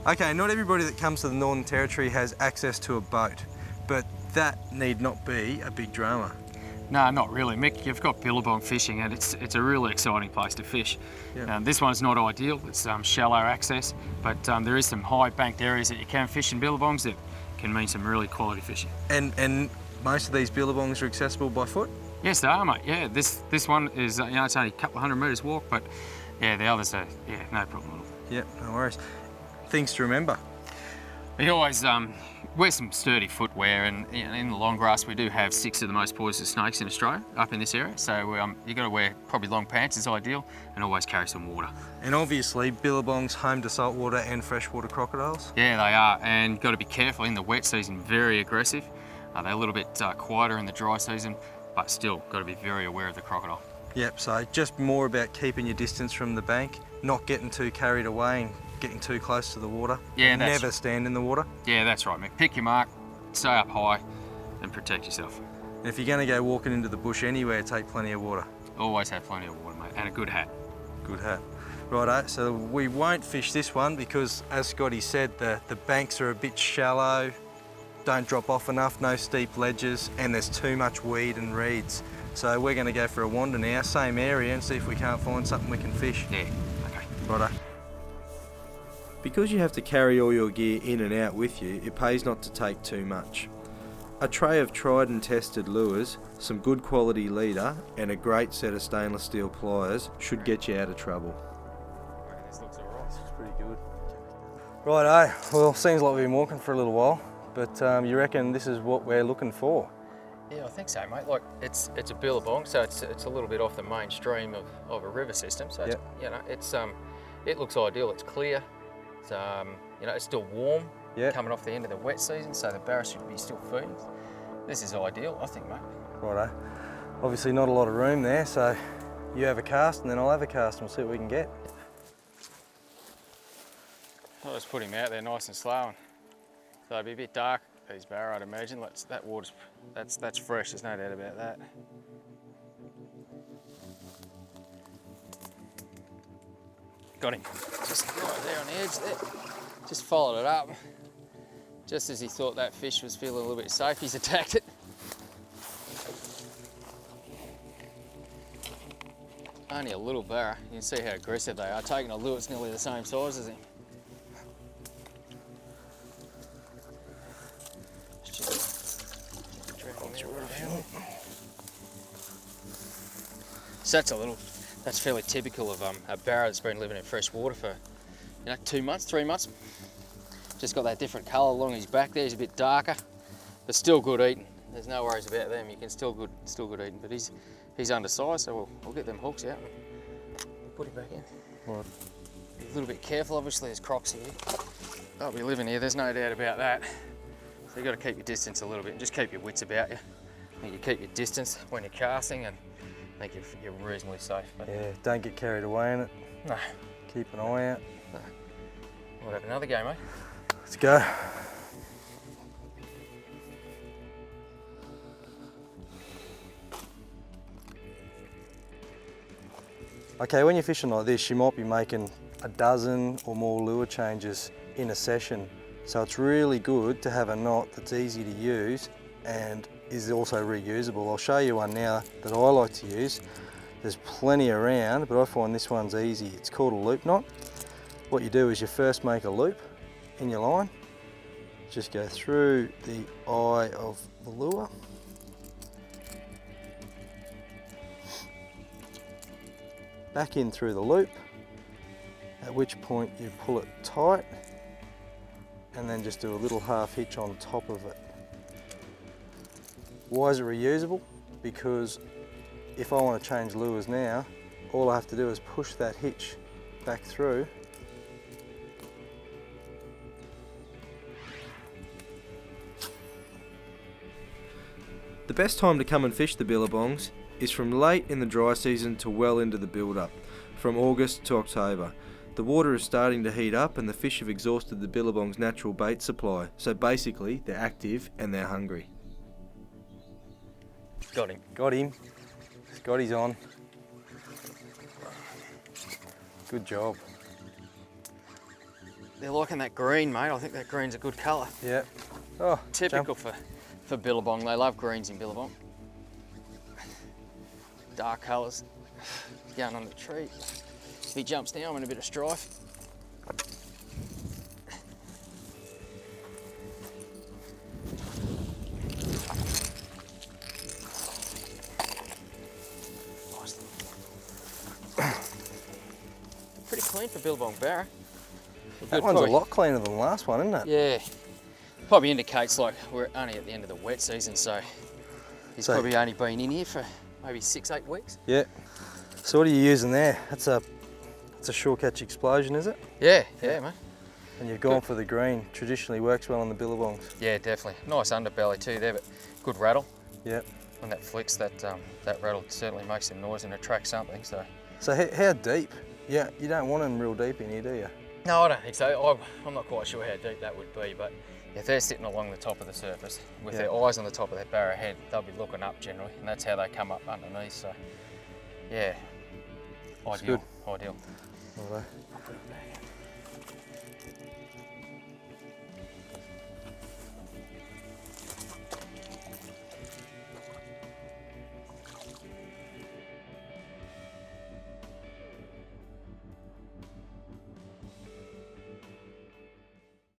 Okay, not everybody that comes to the Northern Territory has access to a boat, but that need not be a big drama. No, not really, Mick. You've got Billabong fishing, and it's a really exciting place to fish. Yeah. This one's not ideal. It's shallow access, but there is some high banked areas that you can fish in Billabongs that can mean some really quality fishing. And most of these Billabongs are accessible by foot? Yes, they are, mate. Yeah, this one is, it's only a couple of 100 metres walk, but yeah, the others are, no problem at all. Yep, no worries. Things to remember. We always wear some sturdy footwear, and in the long grass we do have 6 of the most poisonous snakes in Australia up in this area, so you've got to wear probably long pants is ideal, and always carry some water. And obviously Billabong's home to saltwater and freshwater crocodiles? Yeah, they are, and got to be careful in the wet season, very aggressive. They're a little bit quieter in the dry season, but still got to be very aware of the crocodile. Yep, so just more about keeping your distance from the bank, not getting too carried away and getting too close to the water. Yeah, never stand in the water. Yeah, that's right, Mick. Pick your mark, stay up high, and protect yourself. And if you're going to go walking into the bush anywhere, take plenty of water. Always have plenty of water, mate, and a good hat. Good hat. Righto, so we won't fish this one because, as Scotty said, the banks are a bit shallow, don't drop off enough, no steep ledges, and there's too much weed and reeds. So we're going to go for a wander now, same area, and see if we can't find something we can fish. Yeah, okay. Righto. Because you have to carry all your gear in and out with you, it pays not to take too much. A tray of tried and tested lures, some good quality leader, and a great set of stainless steel pliers should get you out of trouble. This looks alright. This looks pretty good. Righto, well, seems like we've been walking for a little while, but you reckon this is what we're looking for? Yeah, I think so, mate. Like, it's a billabong, so it's a little bit off the mainstream of a river system. So Yep. it looks ideal. It's clear. It's it's still warm. Yep. Coming off the end of the wet season, so the barra should be still feeding. This is ideal, I think, mate. Righto. Obviously not a lot of room there, so you have a cast and then I'll have a cast and we'll see what we can get. I'll just put him out there nice and slow. So it'll be a bit dark, these barra, I'd imagine. That water's, that's fresh, there's no doubt about that. Got him. Just right there on the edge there. Just followed it up. Just as he thought that fish was feeling a little bit safe, he's attacked it. Only a little barra. You can see how aggressive they are. Taking a lure, it's nearly the same size as him. So that's fairly typical of a barra that's been living in fresh water for 2 months, 3 months. Just got that different colour along his back there. He's a bit darker, but still good eating. There's no worries about them. You can still good eating. But he's undersized, so we'll get them hooks out and put him back in. Right. Be a little bit careful. Obviously, there's crocs here. They'll be living here. There's no doubt about that. So you've got to keep your distance a little bit and just keep your wits about you. I think you keep your distance when you're casting, and I think you're reasonably safe. But Yeah, don't get carried away in it. no, Keep an eye out. no. We'll have another go, mate. Let's go. Okay, when you're fishing like this, you might be making a dozen or more lure changes in a session. So it's really good to have a knot that's easy to use and is also reusable. I'll show you one now that I like to use. There's plenty around, but I find this one's easy. It's called a loop knot. What you do is you first make a loop in your line, just go through the eye of the lure, back in through the loop, at which point you pull it tight and then just do a little half hitch on top of it. Why is it reusable? Because if I want to change lures now, all I have to do is push that hitch back through . The best time to come and fish the Billabongs is from late in the dry season to well into the build-up, from August to October. The water is starting to heat up and the fish have exhausted the Billabong's natural bait supply, so basically they're active and they're hungry. Got him. Got him. Scotty's on. Good job. they're liking that green, mate. I think that green's a good colour. Yeah. Oh, Typical for Billabong. They love greens in Billabong. Dark colours. Going on the tree. If he jumps down, I'm in a bit of strife. Pretty clean for Billabong Barra. That one's a lot cleaner than the last one, isn't it? Yeah. Probably indicates like we're only at the end of the wet season, so he's probably only been in here for maybe 6-8 weeks. Yeah. So what are you using there? That's a shore catch explosion, is it? Yeah, mate. And you've gone for the green. Traditionally works well on the billabongs. Yeah, definitely. Nice underbelly too there, but good rattle. Yeah. When that flicks, that rattle certainly makes some noise and attracts something. So how deep? Yeah, you don't want them real deep in here, do you? No, I don't think so. I'm not quite sure how deep that would be, but if they're sitting along the top of the surface with their eyes on the top of that barra head, they'll be looking up generally, and that's how they come up underneath. So, yeah, ideal. Good. Ideal. Righto. I'll put it back.